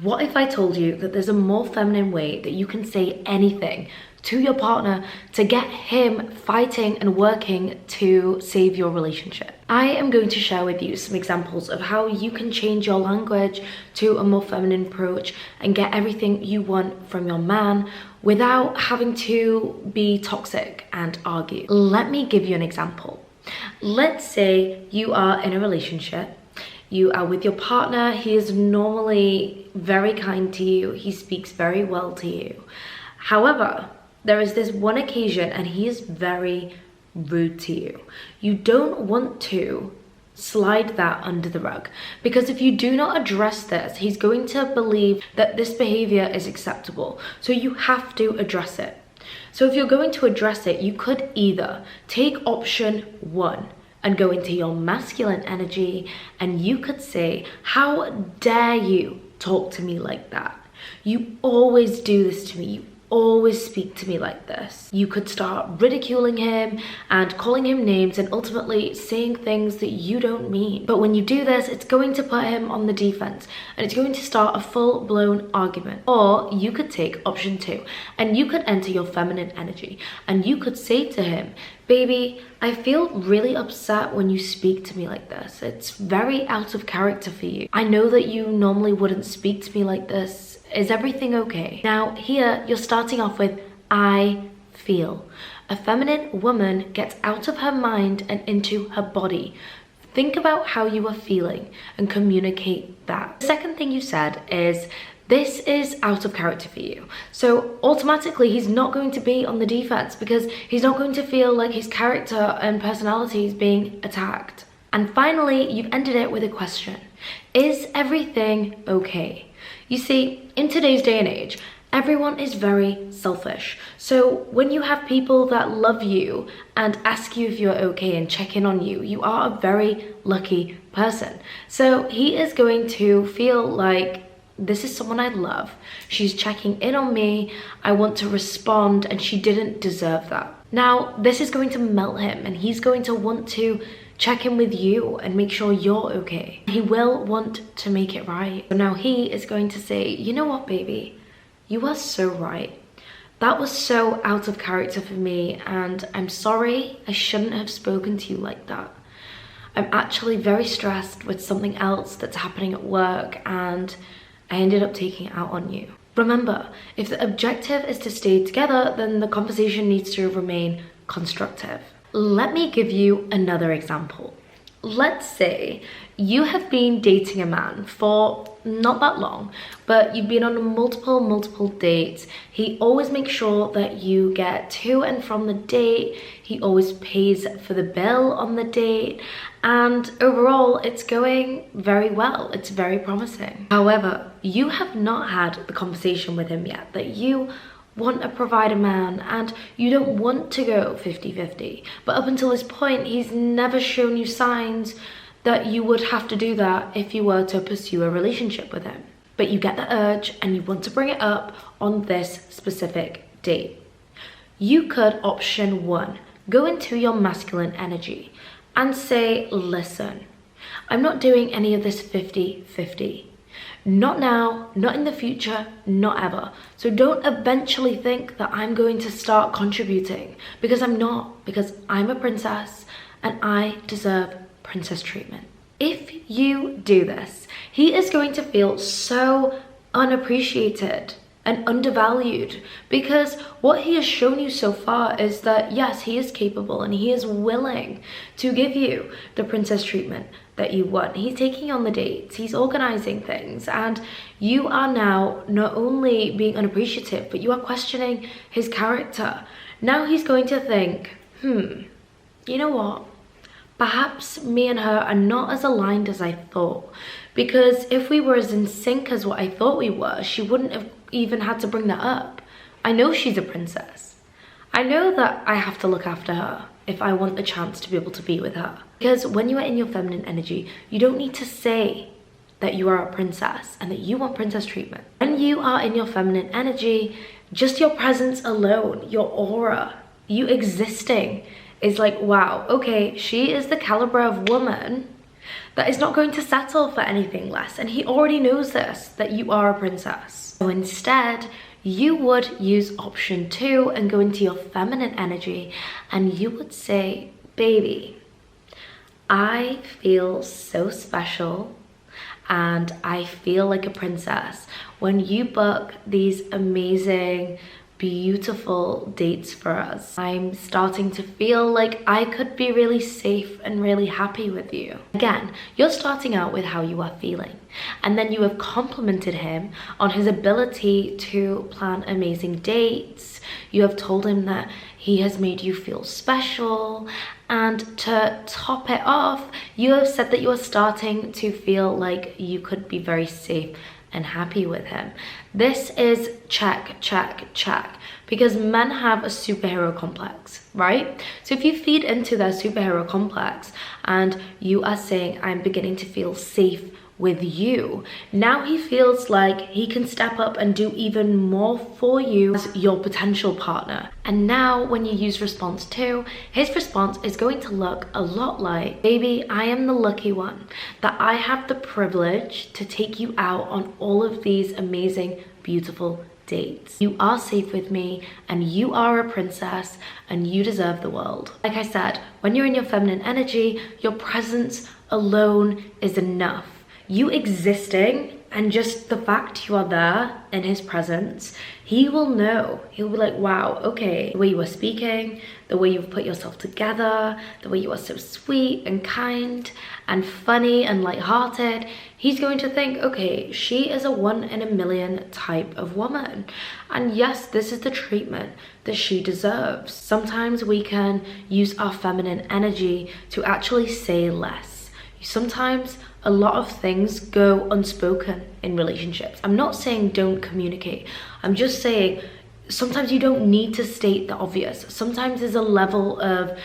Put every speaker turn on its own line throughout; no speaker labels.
What if I told you that there's a more feminine way that you can say anything to your partner to get him fighting and working to save your relationship? I am going to share with you some examples of how you can change your language to a more feminine approach and get everything you want from your man without having to be toxic and argue. Let me give you an example. Let's say you are in a relationship. You are with your partner. He is normally very kind to you. He speaks very well to you. However, there is this one occasion and he is very rude to you. You don't want to slide that under the rug, because if you do not address this, he's going to believe that this behavior is acceptable. So you have to address it. So if you're going to address it, you could either take option 1 and go into your masculine energy, and you could say, how dare you talk to me like that? You always do this to me. You always speak to me like this. You could start ridiculing him and calling him names and ultimately saying things that you don't mean. But when you do this, it's going to put him on the defense and it's going to start a full-blown argument. Or you could take option 2 and you could enter your feminine energy and you could say to him, baby, I feel really upset when you speak to me like this. It's very out of character for you. I know that you normally wouldn't speak to me like this. Is everything okay? Now here you're starting off with I feel. A feminine woman gets out of her mind and into her body. Think about how you are feeling and communicate that. The second thing you said is, this is out of character for you. So automatically he's not going to be on the defense because he's not going to feel like his character and personality is being attacked. And finally, you've ended it with a question. Is everything okay? You see, in today's day and age, everyone is very selfish. So when you have people that love you and ask you if you're okay and check in on you, you are a very lucky person. So he is going to feel like, this is someone I love. She's checking in on me. I want to respond, and she didn't deserve that. Now, this is going to melt him, and he's going to want to check in with you and make sure you're okay. He will want to make it right. So now he is going to say, you know what, baby? You are so right. That was so out of character for me, and I'm sorry. I shouldn't have spoken to you like that. I'm actually very stressed with something else that's happening at work, and I ended up taking it out on you. Remember, if the objective is to stay together, then the conversation needs to remain constructive. Let me give you another example. Let's say you have been dating a man for not that long, but you've been on multiple dates. He always makes sure that you get to and from the date. He always pays for the bill on the date. And overall, it's going very well. It's very promising. However, you have not had the conversation with him yet that you want a provider man and you don't want to go 50-50. But up until this point, he's never shown you signs that you would have to do that if you were to pursue a relationship with him. But you get the urge and you want to bring it up on this specific date. You could option 1, go into your masculine energy and say, listen, I'm not doing any of this 50-50. Not now, not in the future, not ever. So don't eventually think that I'm going to start contributing, because I'm not, because I'm a princess and I deserve princess treatment. If you do this, he is going to feel so unappreciated and undervalued, because what he has shown you so far is that yes, he is capable and he is willing to give you the princess treatment that you want. He's taking on the dates, he's organizing things, and you are now not only being unappreciative, but you are questioning his character. Now he's going to think, you know what? Perhaps me and her are not as aligned as I thought, because if we were as in sync as what I thought we were, she wouldn't have even had to bring that up. I know she's a princess. I know that I have to look after her if I want the chance to be able to be with her. Because when you are in your feminine energy, you don't need to say that you are a princess and that you want princess treatment. When you are in your feminine energy, just your presence alone, your aura, you existing is like, wow, okay, she is the caliber of woman that is not going to settle for anything less. And he already knows this, that you are a princess. So instead, you would use option 2 and go into your feminine energy, and you would say, baby, I feel so special and I feel like a princess when you book these amazing, beautiful dates for us. I'm starting to feel like I could be really safe and really happy with you. Again, you're starting out with how you are feeling, and then you have complimented him on his ability to plan amazing dates. You have told him that he has made you feel special, and to top it off, you have said that you are starting to feel like you could be very safe and happy with him. This is check, check, check, because men have a superhero complex, right? So if you feed into their superhero complex and you are saying, I'm beginning to feel safe with you, now he feels like he can step up and do even more for you as your potential partner. And now when you use response 2, his response is going to look a lot like, baby, I am the lucky one, that I have the privilege to take you out on all of these amazing, beautiful dates. You are safe with me, and you are a princess, and you deserve the world. Like I said, when you're in your feminine energy, your presence alone is enough. You existing and just the fact you are there in his presence, he will know. He'll be like, wow, okay, the way you are speaking, the way you've put yourself together, the way you are so sweet and kind and funny and lighthearted, he's going to think, okay, she is a 1 in a million type of woman. And yes, this is the treatment that she deserves. Sometimes we can use our feminine energy to actually say less. Sometimes a lot of things go unspoken in relationships. I'm not saying don't communicate. I'm just saying sometimes you don't need to state the obvious. Sometimes there's a level of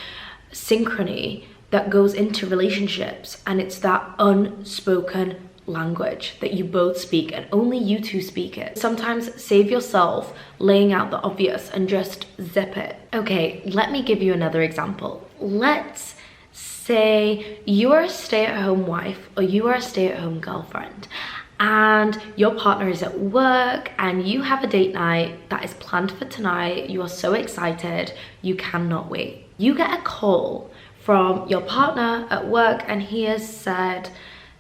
synchrony that goes into relationships, and it's that unspoken language that you both speak and only you two speak it. Sometimes save yourself laying out the obvious and just zip it. Okay, let me give you another example. Let's say you are a stay-at-home wife or you are a stay-at-home girlfriend, and your partner is at work and you have a date night that is planned for tonight. You are so excited, you cannot wait. You get a call from your partner at work and he has said,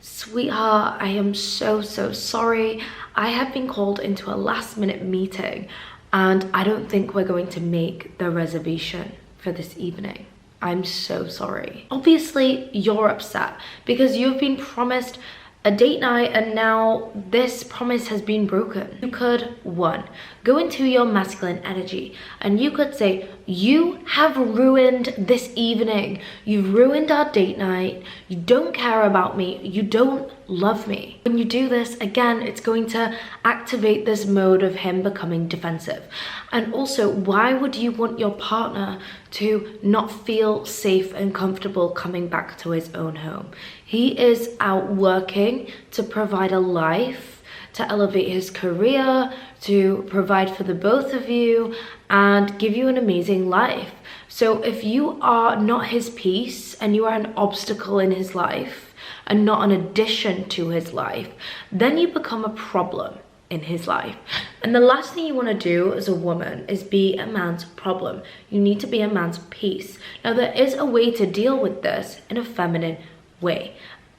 sweetheart, I am so sorry. I have been called into a last-minute meeting and I don't think we're going to make the reservation for this evening. I'm so sorry. Obviously, you're upset because you've been promised a date night and now this promise has been broken. You could, 1, go into your masculine energy and you could say, you have ruined this evening. You've ruined our date night. You don't care about me. You don't love me. When you do this, again, it's going to activate this mode of him becoming defensive. And also, why would you want your partner to not feel safe and comfortable coming back to his own home? He is out working to provide a life, to elevate his career, to provide for the both of you and give you an amazing life. So if you are not his piece and you are an obstacle in his life and not an addition to his life, then you become a problem in his life. And the last thing you want to do as a woman is be a man's problem. You need to be a man's piece. Now, there is a way to deal with this in a feminine way.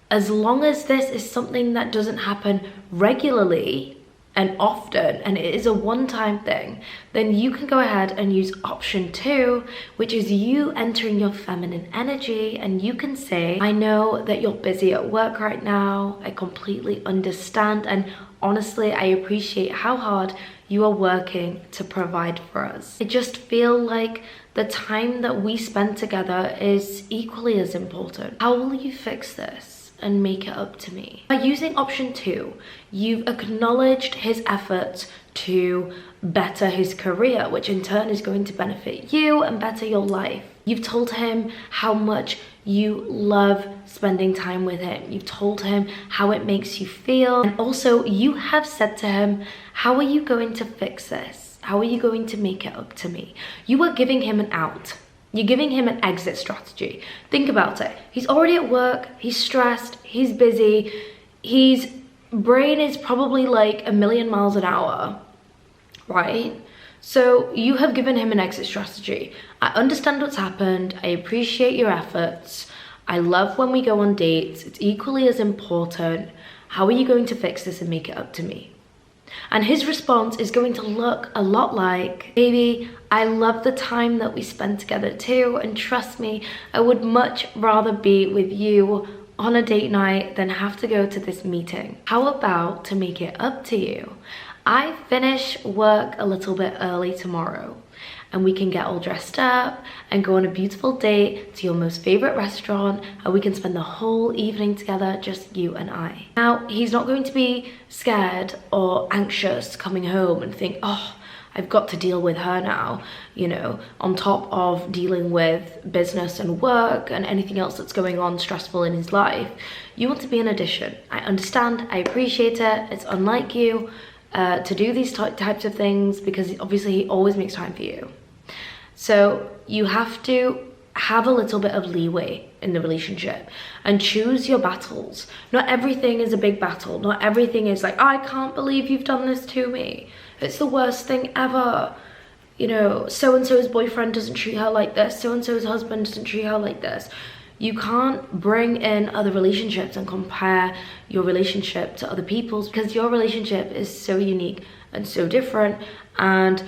As long as this is something that doesn't happen regularly and often, and it is a one-time thing, then you can go ahead and use option 2, which is you entering your feminine energy, and you can say, I know that you're busy at work right now. I completely understand, and honestly, I appreciate how hard you are working to provide for us. I just feel like the time that we spend together is equally as important. How will you fix this and make it up to me? By using option 2, you've acknowledged his efforts to better his career, which in turn is going to benefit you and better your life. You've told him how much you love spending time with him. You've told him how it makes you feel. And also you have said to him, how are you going to fix this? How are you going to make it up to me? You are giving him an out. You're giving him an exit strategy. Think about it. He's already at work, he's stressed, he's busy, his brain is probably like a million miles an hour, right? So you have given him an exit strategy. I understand what's happened, I appreciate your efforts, I love when we go on dates, it's equally as important. How are you going to fix this and make it up to me? And his response is going to look a lot like, baby, I love the time that we spend together too, and trust me, I would much rather be with you on a date night than have to go to this meeting. How about, to make it up to you, I finish work a little bit early tomorrow, and we can get all dressed up and go on a beautiful date to your most favorite restaurant, and we can spend the whole evening together, just you and I. Now, he's not going to be scared or anxious coming home and think, oh, I've got to deal with her now, you know, on top of dealing with business and work and anything else that's going on stressful in his life. You want to be an addition. I understand, I appreciate it. It's unlike you to do these types of things, because obviously he always makes time for you. So you have to have a little bit of leeway in the relationship and choose your battles. Not everything is a big battle. Not everything is like, I can't believe you've done this to me. It's the worst thing ever. You know, so-and-so's boyfriend doesn't treat her like this. So-and-so's husband doesn't treat her like this. You can't bring in other relationships and compare your relationship to other people's, because your relationship is so unique and so different, and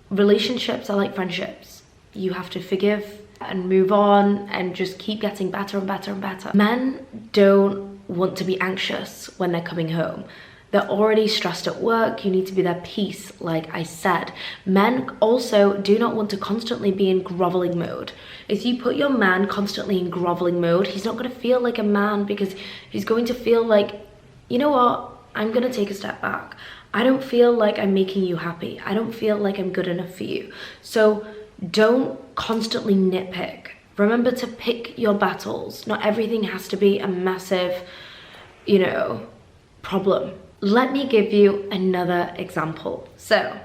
relationships are like friendships. You have to forgive and move on and just keep getting better and better and better. Men don't want to be anxious when they're coming home. They're already stressed at work. You need to be their peace, like I said. Men also do not want to constantly be in groveling mode. If you put your man constantly in groveling mode, he's not going to feel like a man, because he's going to feel like, you know what, I'm going to take a step back. I don't feel like I'm making you happy. I don't feel like I'm good enough for you. So don't constantly nitpick. Remember to pick your battles. Not everything has to be a massive, you know, problem. Let me give you another example. So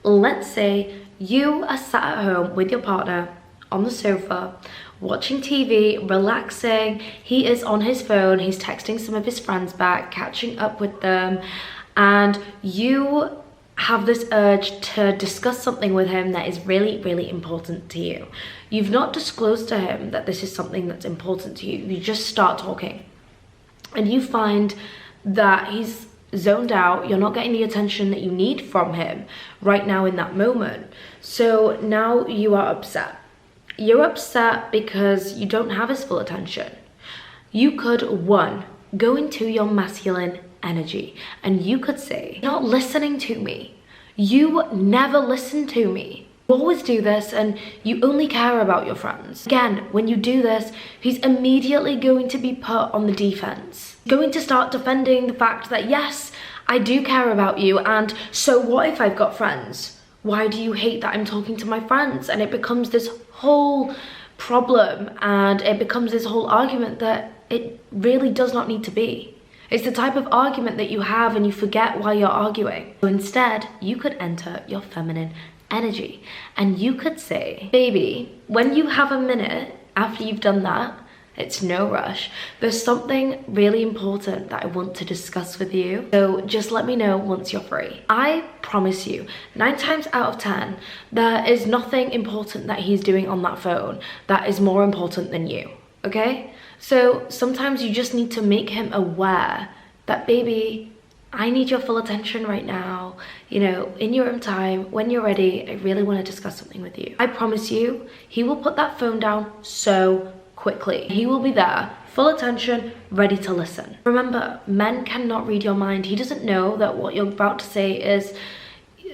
let's say you are sat at home with your partner on the sofa, watching TV, relaxing. He is on his phone, he's texting some of his friends back, catching up with them, and you have this urge to discuss something with him that is really, really important to you. You've not disclosed to him that this is something that's important to you. You just start talking, and you find that he's zoned out. You're not getting the attention that you need from him right now in that moment. So now you are upset. You're upset because you don't have his full attention. You could, one, go into your masculine energy, and you could say, you're not listening to me. You never listen to me. You always do this, and you only care about your friends. Again, when you do this, he's immediately going to be put on the defense. He's going to start defending the fact that, yes, I do care about you, and so what if I've got friends? Why do you hate that I'm talking to my friends? And it becomes this whole problem, and it becomes this whole argument that it really does not need to be. It's the type of argument that you have and you forget why you're arguing. So instead, you could enter your feminine energy, and you could say, baby, when you have a minute after you've done that, it's no rush, there's something really important that I want to discuss with you. So just let me know once you're free. I promise you, 9 times out of 10, there is nothing important that he's doing on that phone that is more important than you, okay? So sometimes you just need to make him aware that, baby, I need your full attention right now. You know, in your own time, when you're ready, I really want to discuss something with you. I promise you, he will put that phone down so quickly. He will be there, full attention, ready to listen. Remember, men cannot read your mind. He doesn't know that what you're about to say is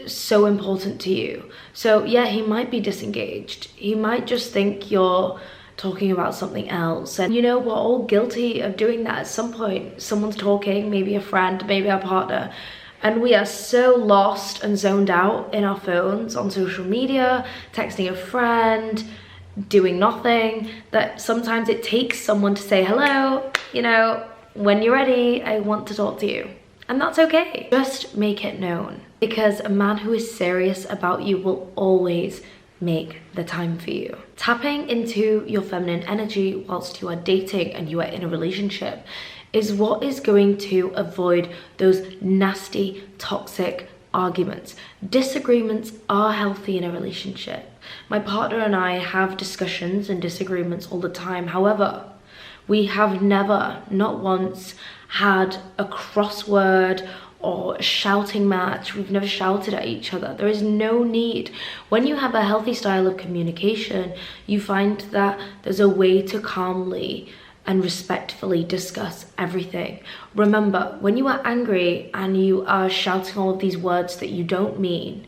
so important to you. So yeah, he might be disengaged. He might just think you're talking about something else, and you know, we're all guilty of doing that at some point. Someone's talking, maybe a friend, maybe our partner, and we are so lost and zoned out in our phones, on social media, texting a friend, doing nothing, that sometimes it takes someone to say, hello, you know, when you're ready, I want to talk to you. And that's okay. Just make it known, because a man who is serious about you will always make the time for you. Tapping into your feminine energy whilst you are dating and you are in a relationship is what is going to avoid those nasty, toxic arguments. Disagreements are healthy in a relationship. My partner and I have discussions and disagreements all the time. However, we have never, not once, had a crossword or a shouting match. We've never shouted at each other. There is no need. When you have a healthy style of communication, you find that there's a way to calmly and respectfully discuss everything. Remember, when you are angry and you are shouting all of these words that you don't mean,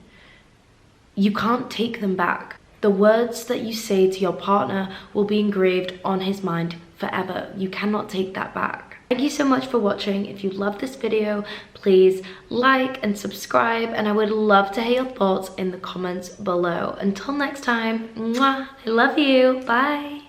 you can't take them back. The words that you say to your partner will be engraved on his mind forever. You cannot take that back. Thank you so much for watching. If you love this video, please like and subscribe, and I would love to hear your thoughts in the comments below. Until next time, mwah, I love you. Bye.